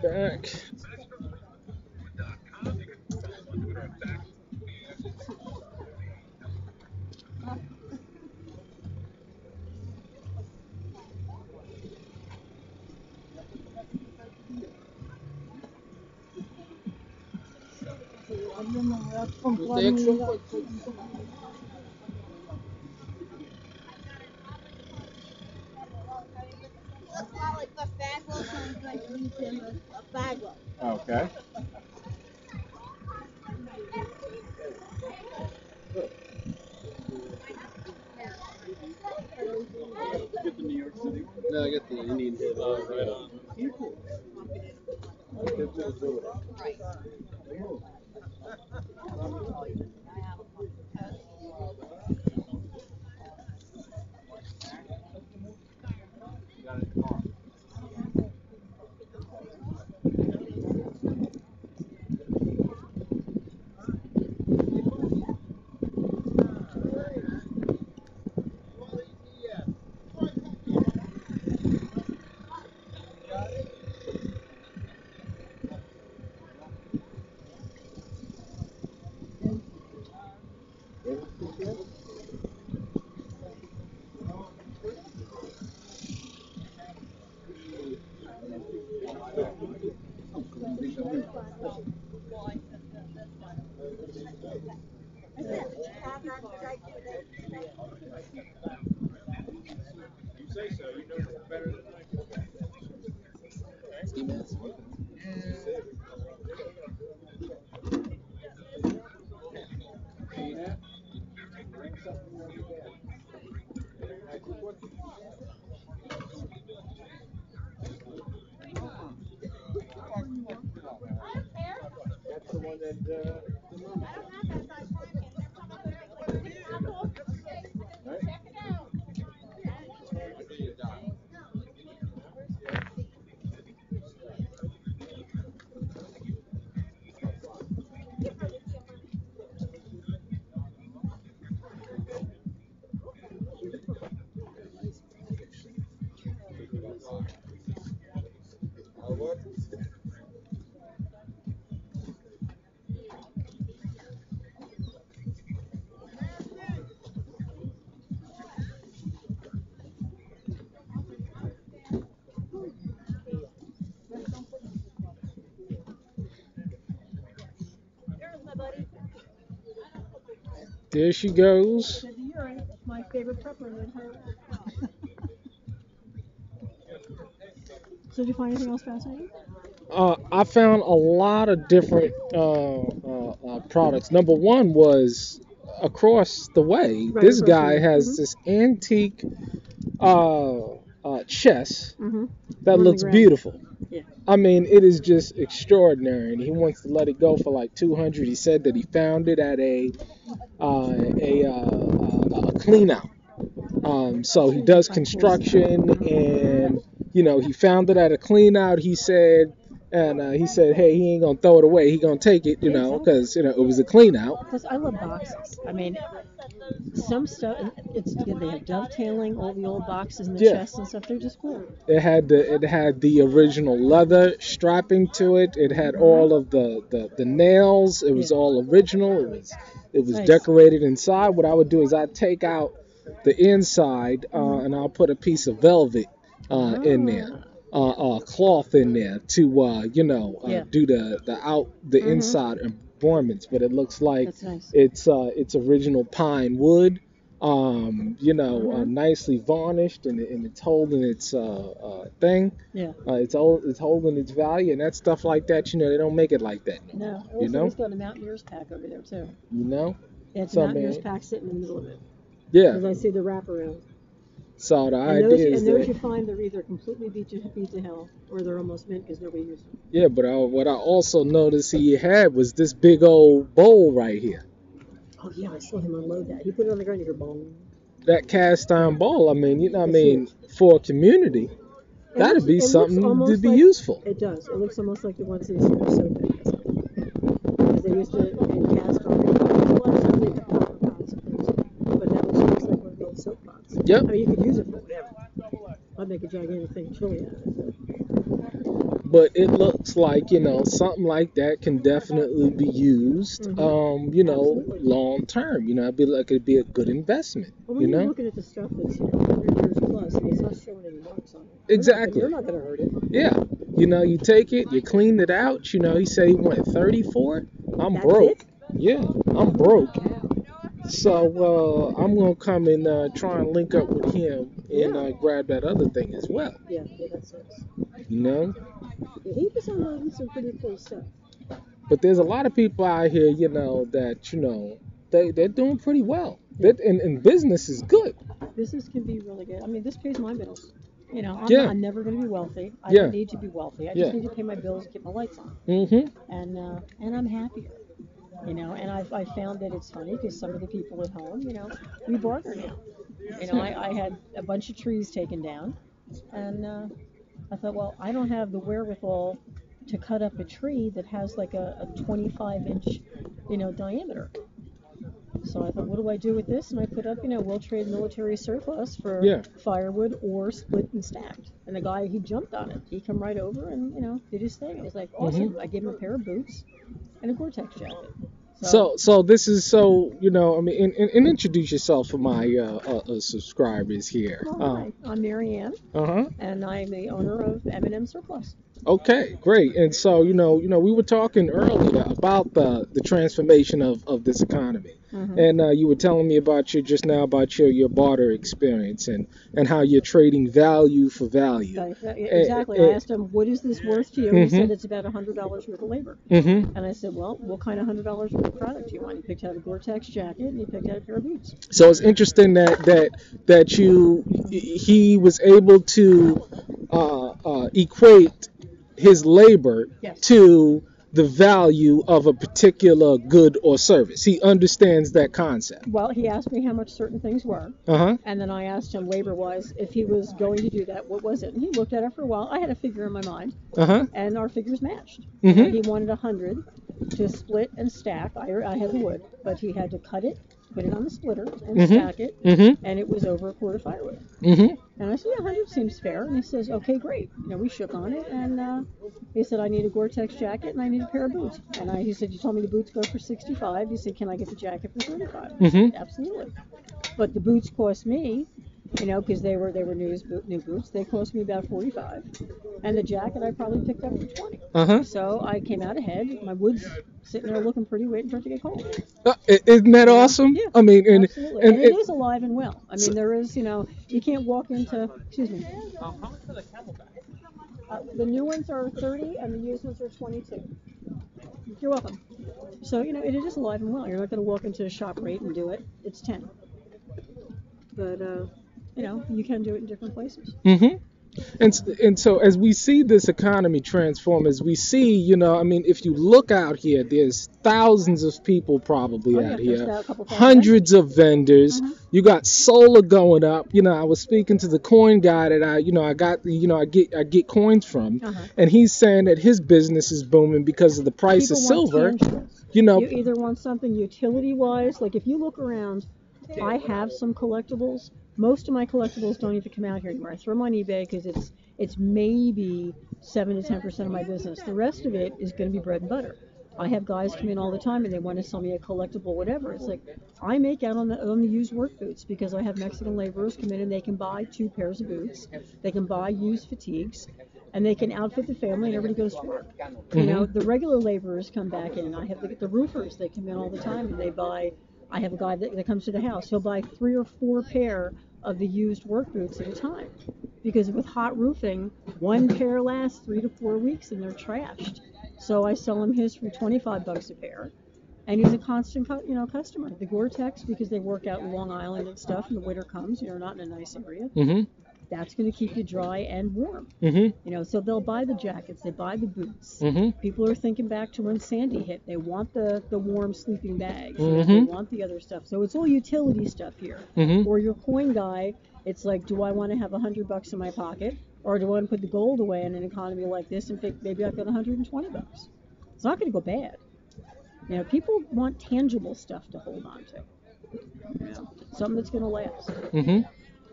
back. Okay. No, I got the Indian head. Oh, right on. That's the one that. There she goes. My favorite pepper in the entire world. So did you find anything else fascinating? I found a lot of different products. Number one was across the way. Right This across from guy you. has this antique chess Mm-hmm. that On the looks ground. beautiful. Yeah. I mean, it is just extraordinary, and he wants to let it go for like 200. He said that he found it at a clean out. So he does construction, and he found it at a clean out. He said, and he said, hey, he ain't gonna throw it away. He gonna take it, because it was a clean out. Plus, I love boxes. I mean, some stuff. It's good. They have dovetailing, all the old boxes and the Yeah, chests and stuff. They're just cool. it had the original leather strapping to it. It had all of the nails. It was Yeah. all original. It was Nice. decorated inside. What I would do is I'd take out the inside and I'll put a piece of velvet in there, cloth in there to Yeah. do the inside embroiderments. But it looks like That's nice. it's original pine wood, Mhm. nicely varnished, and it's holding its thing. Yeah. It's holding its value, and that stuff like that. They don't make it like that no No. more. Also, he's got a Mountaineers pack over there too. You know. Yeah, it's a So Mountaineers man, pack sitting in the middle of it. yeah. As I see the wraparound. So the And those, idea is and those you that find they're either completely beat to hell or they're almost mint because nobody uses them. yeah, but what I also noticed he had was this big old bowl right here. Oh yeah, I saw him unload that. He put it on the ground. You hear boom. That cast iron bowl. I mean, It's huge. for a community, that'd be It looks something to almost be like useful. it does. It looks almost like the ones they used to put soap in. Because they used to in cast iron. A lot of times they put copper pots and things, but that looks almost like one of the old soap pots. I Yep. mean, you could use it for whatever. I'd make a gigantic thing of chili out of it. but it looks like, something like that can definitely be used, Absolutely. long term. It'd be a good investment, But when you're looking at the stuff that's 100 years plus, and it's not showing any marks on it, Exactly. You're not going to hurt it. Yeah. You take it, you clean it out. He said he wanted 30 for it. I'm That's broke. it? Yeah, I'm broke. Wow. So I'm gonna come and try and link up with him and Yeah. grab that other thing as well. Yeah, that sucks. You know. Yeah, he was unloading some pretty cool stuff. But there's a lot of people out here, that they're doing pretty well. And business is good. Business can be really good. I mean, this pays my bills. Yeah. I'm never going to be wealthy. I Yeah. don't need to be wealthy. I Yeah. just need to pay my bills and keep my lights on. Mm-hmm. And I'm happier. And I found that it's funny because some of the people at home, we barter now. I had a bunch of trees taken down, and I thought, well, I don't have the wherewithal to cut up a tree that has like a 25-inch, diameter. So I thought, what do I do with this? And I put up, we'll trade military surplus for firewood or split and stacked. And the guy, he jumped on it. He come right over and, did his thing. It was like, awesome. Mm-hmm. I gave him a pair of boots and a Gore-Tex jacket. So this is and introduce yourself for my subscribers here. Hi, I'm Mary Ann, and I'm the owner of M&M Surplus. Okay, great. And so we were talking earlier about the transformation of this economy, and you were telling me about your barter experience and how you're trading value for value. Exactly. I asked him, what is this worth to you? He said it's about $100 worth of labor. And I said, well, what kind of $100 worth of product do you want? He picked out a Gore-Tex jacket and he picked out a pair of boots. So it's interesting that he was able to equate his labor to the value of a particular good or service. He understands that concept. Well, he asked me how much certain things were, and then I asked him labor-wise if he was going to do that. What was it? And he looked at it for a while. I had a figure in my mind, and our figures matched. He wanted 100 to split and stack. I had the wood, but he had to cut it, put it on the splitter, and stack it, and it was over a quart of firewood. And I said, yeah, 100 seems fair. And he says, okay, great. We shook on it, and he said, I need a Gore-Tex jacket, and I need a pair of boots. And he said, you told me the boots go for $65. He said, can I get the jacket for $35? Absolutely. But the boots cost me, because they were new boots. They cost me about $45, and the jacket I probably picked up for $20. So I came out ahead. My wood's sitting there looking pretty, waiting for it to get cold. Isn't that awesome? Yeah, I mean, absolutely. And it is alive and well. I mean, there is, you can't walk into. Excuse me. How much are the Camelback? The new ones are 30, and the used ones are 22. You're welcome. So it is alive and well. You're not going to walk into a shop rate and do it. It's 10. But you can do it in different places. And so as we see this economy transform, as we see, if you look out here, there's thousands of people probably out here, hundreds of vendors. You got solar going up. I was speaking to the coin guy that I get coins from, and he's saying that his business is booming because of the price of silver. You either want something utility-wise, like if you look around, I have some collectibles. Most of my collectibles don't even come out here anymore. I throw them on eBay because it's maybe 7 to 10% of my business. The rest of it is going to be bread and butter. I have guys come in all the time and they want to sell me a collectible, whatever. It's like I make out on the used work boots because I have Mexican laborers come in and they can buy 2 pairs of boots. They can buy used fatigues, and they can outfit the family and everybody goes to work. The regular laborers come back in. I have the roofers. They come in all the time and they buy. I have a guy that comes to the house. He'll buy 3 or 4 pair of the used work boots at a time, because with hot roofing, 1 pair lasts 3 to 4 weeks and they're trashed. So I sell him his for $25 a pair, and he's a constant, customer. The Gore-Tex, because they work out in Long Island and stuff, and the winter comes, not in a nice area. That's going to keep you dry and warm. So they'll buy the jackets, they buy the boots. People are thinking back to when Sandy hit. They want the warm sleeping bags. They want the other stuff. So it's all utility stuff here. Or your coin guy, it's like, do I want to have $100 in my pocket, or do I want to put the gold away in an economy like this and think maybe I've got $120? It's not going to go bad. People want tangible stuff to hold on to. Something that's going to last.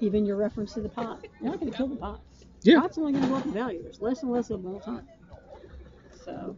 Even your reference to the pot. You're not going to kill the pot. Pot's only going to go up in value. There's less and less of them all the time. So,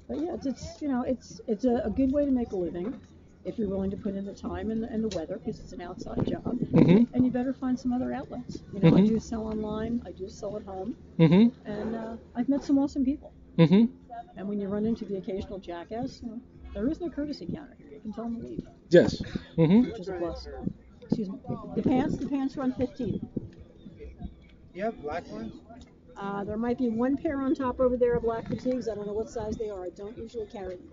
but yeah, it's you know, it's a good way to make a living if you're willing to put in the time and the weather because it's an outside job. Mhm. And you better find some other outlets. You know, I Mhm. do sell online, I do sell at home, Mhm. and I've met some awesome people. Mhm. And when you run into the occasional jackass, you know, there is no courtesy counter here. You can tell them to leave, Yes. Mhm. which is a plus. Excuse me. The pants run 15. You have black ones? There might be one pair on top over there of black fatigues. I don't know what size they are. I don't usually carry them.